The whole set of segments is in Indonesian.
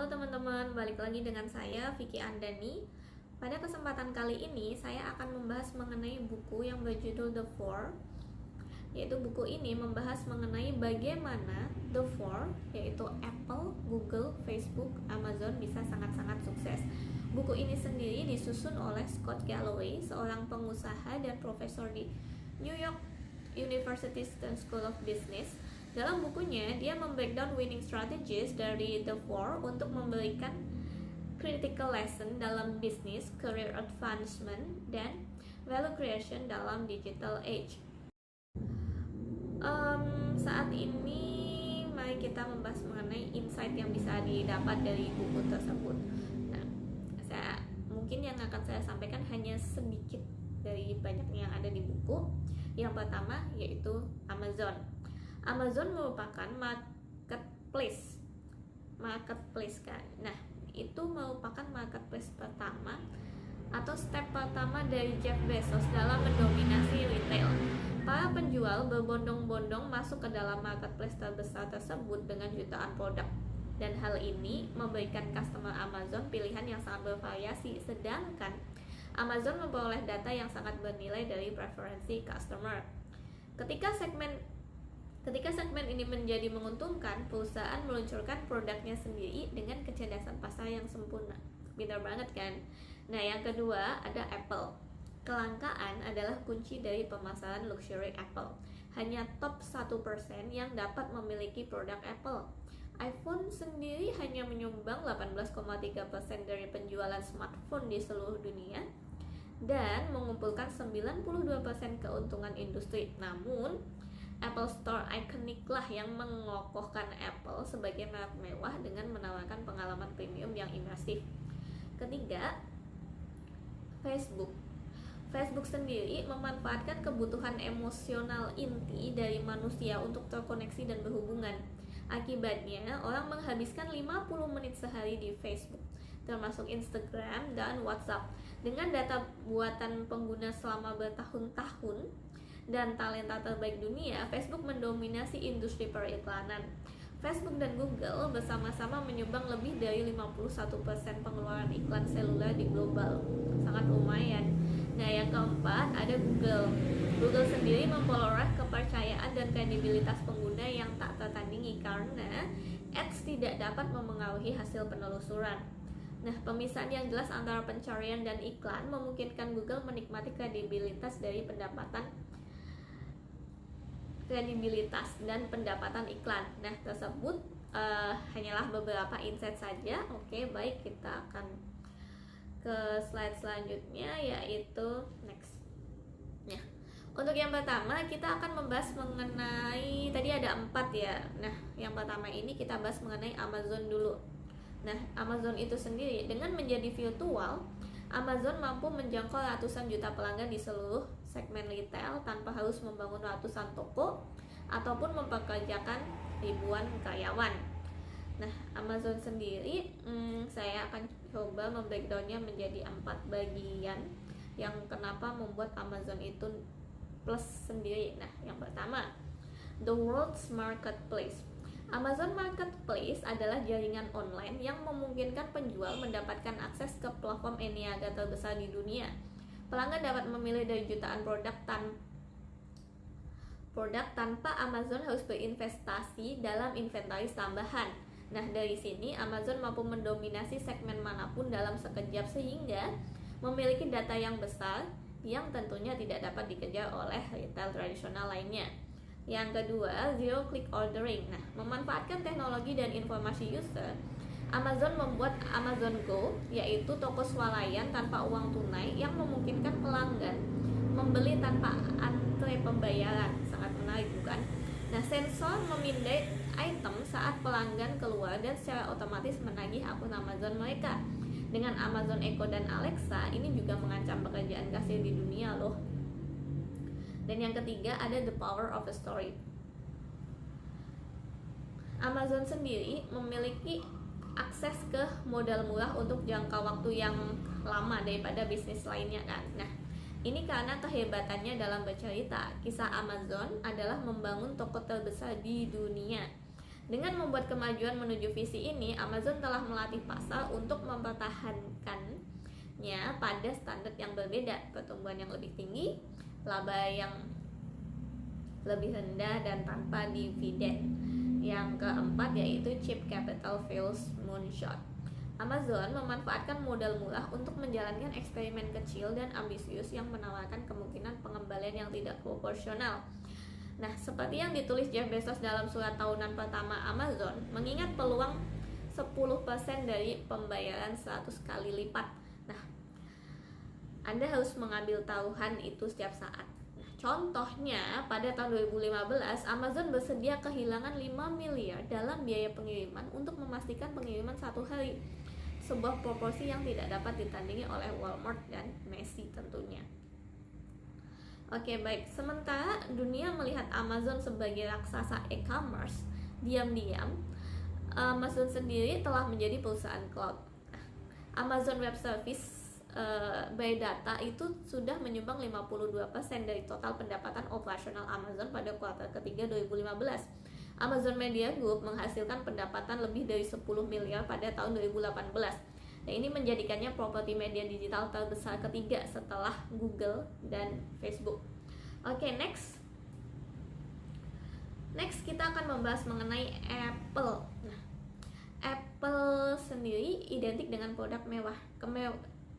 Halo teman-teman, balik lagi dengan saya Vicky Andani. Pada kesempatan kali ini saya akan membahas mengenai buku yang berjudul The Four. Yaitu buku ini membahas mengenai bagaimana The Four, yaitu Apple, Google, Facebook, Amazon bisa sangat-sangat sukses. Buku ini sendiri disusun oleh Scott Galloway, seorang pengusaha dan profesor di New York University School of Business. Dalam bukunya, dia membreakdown winning strategies dari The Four untuk memberikan critical lesson dalam bisnis, career advancement, dan value creation dalam digital age. Saat ini, mari kita membahas mengenai insight yang bisa didapat dari buku tersebut. Nah, mungkin yang akan saya sampaikan hanya sedikit dari banyaknya yang ada di buku. Yang pertama yaitu Amazon. Amazon merupakan marketplace kan. Nah, itu merupakan marketplace pertama atau step pertama dari Jeff Bezos dalam mendominasi retail. Para penjual berbondong-bondong masuk ke dalam marketplace terbesar tersebut dengan jutaan produk. Dan hal ini memberikan customer Amazon pilihan yang sangat bervariasi, sedangkan Amazon memperoleh data yang sangat bernilai dari preferensi customer. Ketika segmen ini menjadi menguntungkan, perusahaan meluncurkan produknya sendiri dengan kecerdasan pasar yang sempurna. Pintar banget kan? Nah, yang kedua ada Apple. Kelangkaan adalah kunci dari pemasaran luxury Apple. Hanya top 1% yang dapat memiliki produk Apple. iPhone sendiri hanya menyumbang 18,3% dari penjualan smartphone di seluruh dunia dan mengumpulkan 92% keuntungan industri. Namun, Apple Store ikonik lah yang mengokohkan Apple sebagai merek mewah dengan menawarkan pengalaman premium yang imersif. Ketiga, Facebook. Facebook sendiri memanfaatkan kebutuhan emosional inti dari manusia untuk terkoneksi dan berhubungan. Akibatnya, orang menghabiskan 50 menit sehari di Facebook, termasuk Instagram dan WhatsApp. Dengan data buatan pengguna selama bertahun-tahun dan talenta terbaik dunia, Facebook mendominasi industri periklanan. Facebook dan Google bersama-sama menyumbang lebih dari 51% pengeluaran iklan seluler di global. Sangat lumayan. Nah, yang keempat ada Google. Google sendiri memperoleh kepercayaan dan kredibilitas pengguna yang tak tertandingi karena ads tidak dapat memengaruhi hasil penelusuran. Nah, pemisahan yang jelas antara pencarian dan iklan memungkinkan Google menikmati kredibilitas dan pendapatan iklan. Nah, tersebut hanyalah beberapa insight saja. Oke, baik, kita akan ke slide selanjutnya, yaitu next. Nah, untuk yang pertama kita akan membahas mengenai, tadi ada 4 ya. Nah, yang pertama ini kita bahas mengenai Amazon dulu. Nah, Amazon itu sendiri dengan menjadi virtual, Amazon mampu menjangkau ratusan juta pelanggan di seluruh segmen retail tanpa harus membangun ratusan toko ataupun mempekerjakan ribuan karyawan. Nah, Amazon sendiri saya akan coba membreakdownnya menjadi 4 bagian yang kenapa membuat Amazon itu plus sendiri. Nah, yang pertama, the world's marketplace. Amazon Marketplace adalah jaringan online yang memungkinkan penjual mendapatkan akses ke platform e-niaga terbesar di dunia. Pelanggan dapat memilih dari jutaan produk tanpa Amazon harus berinvestasi dalam inventaris tambahan. Nah, dari sini Amazon mampu mendominasi segmen manapun dalam sekejap sehingga memiliki data yang besar yang tentunya tidak dapat dikejar oleh retail tradisional lainnya. Yang kedua, zero click ordering. Nah, memanfaatkan teknologi dan informasi user, Amazon membuat Amazon Go, yaitu toko swalayan tanpa uang tunai yang memungkinkan pelanggan membeli tanpa antre pembayaran. Sangat menarik, bukan? Nah, sensor memindai item saat pelanggan keluar dan secara otomatis menagih akun Amazon mereka. Dengan Amazon Echo dan Alexa, ini juga mengancam pekerjaan kasir di dunia loh. Dan yang ketiga ada the power of a story. Amazon sendiri memiliki akses ke modal murah untuk jangka waktu yang lama daripada bisnis lainnya kan. Nah, ini karena kehebatannya dalam bercerita. Kisah Amazon adalah membangun toko terbesar di dunia Dengan membuat kemajuan menuju visi ini, Amazon telah melatih pasar untuk mempertahankannya pada standar yang berbeda, pertumbuhan yang lebih tinggi, laba yang lebih rendah, dan tanpa dividen. Yang keempat yaitu cheap capital fails moonshot. Amazon memanfaatkan modal murah untuk menjalankan eksperimen kecil dan ambisius yang menawarkan kemungkinan pengembalian yang tidak proporsional. Nah, seperti yang ditulis Jeff Bezos dalam surat tahunan pertama Amazon, mengingat peluang 10% dari pembayaran 100 kali lipat. Nah, Anda harus mengambil taruhan itu setiap saat. Nah, contohnya, pada tahun 2015, Amazon bersedia kehilangan 5 miliar dalam biaya pengiriman untuk memastikan pengiriman satu hari. Sebuah proporsi yang tidak dapat ditandingi oleh Walmart dan Macy tentunya. Oke, baik. Sementara dunia melihat Amazon sebagai raksasa e-commerce, diam-diam Amazon sendiri telah menjadi perusahaan cloud. Amazon Web Service by data itu sudah menyumbang 52% dari total pendapatan operasional Amazon pada kuartal ketiga 2015. Amazon Media Group menghasilkan pendapatan lebih dari 10 miliar pada tahun 2018. Nah, ini menjadikannya properti media digital terbesar ketiga setelah Google dan Facebook. Oke, next kita akan membahas mengenai Apple. Nah, Apple sendiri identik dengan produk mewah.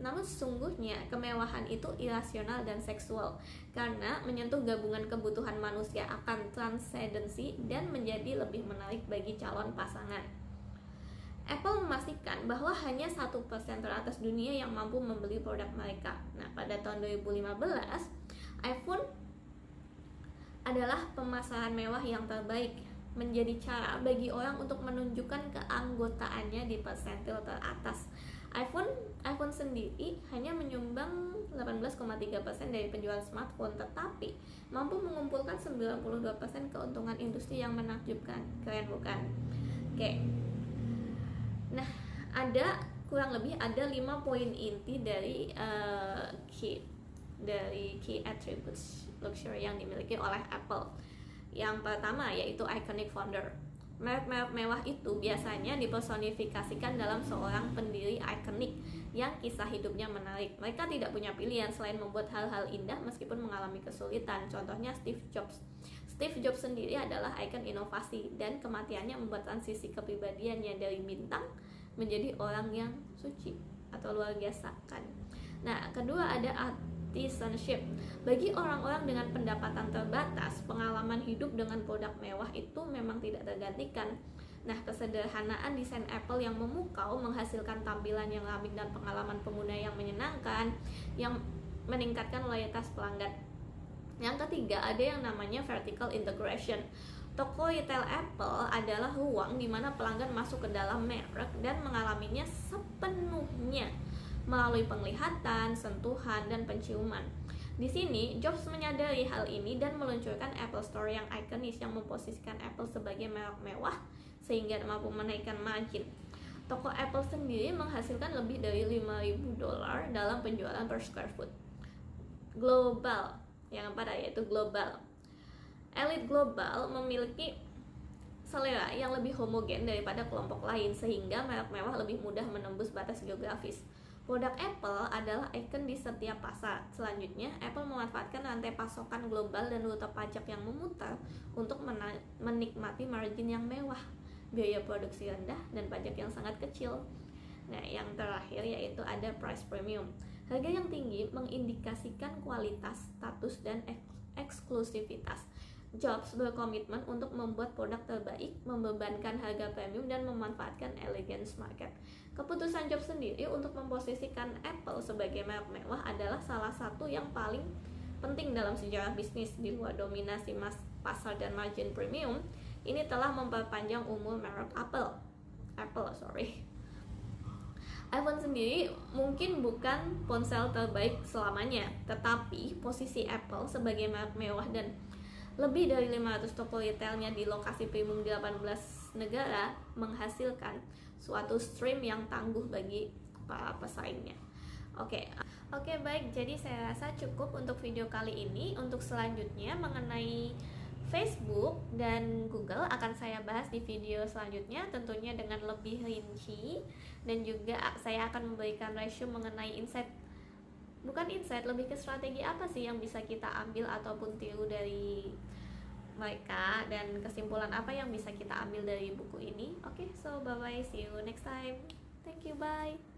Namun sesungguhnya kemewahan itu irasional dan seksual karena menyentuh gabungan kebutuhan manusia akan transendensi dan menjadi lebih menarik bagi calon pasangan. Apple memastikan bahwa hanya 1% teratas dunia yang mampu membeli produk mereka. Nah, pada tahun 2015, iPhone adalah pemasaran mewah yang terbaik, menjadi cara bagi orang untuk menunjukkan keanggotaannya di persentil teratas. iPhone sendiri hanya menyumbang 18,3% dari penjualan smartphone, tetapi mampu mengumpulkan 92% keuntungan industri yang menakjubkan. Keren bukan? Oke. Nah, kurang lebih ada 5 poin inti dari key attributes luxury yang dimiliki oleh Apple. Yang pertama yaitu iconic founder. Merek-merek mewah itu biasanya dipersonifikasikan dalam seorang pendiri ikonik yang kisah hidupnya menarik. Mereka tidak punya pilihan selain membuat hal-hal indah meskipun mengalami kesulitan. Contohnya Steve Jobs. Steve Jobs sendiri adalah ikon inovasi dan kematiannya membuat transisi kepribadiannya dari bintang menjadi orang yang suci atau luar biasa kan. Nah, kedua ada artisanship. Bagi orang-orang dengan pendapatan terbatas, pengalaman hidup dengan produk mewah itu memang tidak tergantikan. Nah, kesederhanaan desain Apple yang memukau menghasilkan tampilan yang ramah dan pengalaman pengguna yang menyenangkan, yang meningkatkan loyalitas pelanggan. Yang ketiga ada yang namanya vertical integration. Toko retail Apple adalah ruang di mana pelanggan masuk ke dalam merek dan mengalaminya sepenuhnya melalui penglihatan, sentuhan, dan penciuman. Di sini, Jobs menyadari hal ini dan meluncurkan Apple Store yang ikonis yang memposisikan Apple sebagai merek mewah sehingga mampu menaikkan margin. Toko Apple sendiri menghasilkan lebih dari $5.000 dalam penjualan per square foot. Global, yang keempat yaitu global. Elit global memiliki selera yang lebih homogen daripada kelompok lain sehingga merek mewah lebih mudah menembus batas geografis. Produk Apple adalah ikon di setiap pasar. Selanjutnya, Apple memanfaatkan rantai pasokan global dan rute pajak yang memutar untuk menikmati margin yang mewah, biaya produksi rendah, dan pajak yang sangat kecil. Nah, yang terakhir yaitu ada price premium. Harga yang tinggi mengindikasikan kualitas, status, dan eksklusivitas. Jobs berkomitmen untuk membuat produk terbaik, membebankan harga premium, dan memanfaatkan elegance market. Keputusan Jobs sendiri untuk memposisikan Apple sebagai merek mewah adalah salah satu yang paling penting dalam sejarah bisnis. Di luar dominasi pasar dan margin premium, ini telah memperpanjang umur merek Apple. iPhone sendiri mungkin bukan ponsel terbaik selamanya, tetapi posisi Apple sebagai merek mewah dan lebih dari 500 toko retailnya di lokasi premium di 18 negara menghasilkan suatu stream yang tangguh bagi para pesaingnya. Oke, baik. Jadi saya rasa cukup untuk video kali ini. Untuk selanjutnya mengenai Facebook dan Google akan saya bahas di video selanjutnya, tentunya dengan lebih rinci, dan juga saya akan memberikan ratio mengenai lebih ke strategi apa sih yang bisa kita ambil ataupun tiru dari mereka, dan kesimpulan apa yang bisa kita ambil dari buku ini. Oke, so bye bye, see you next time. Thank you, bye.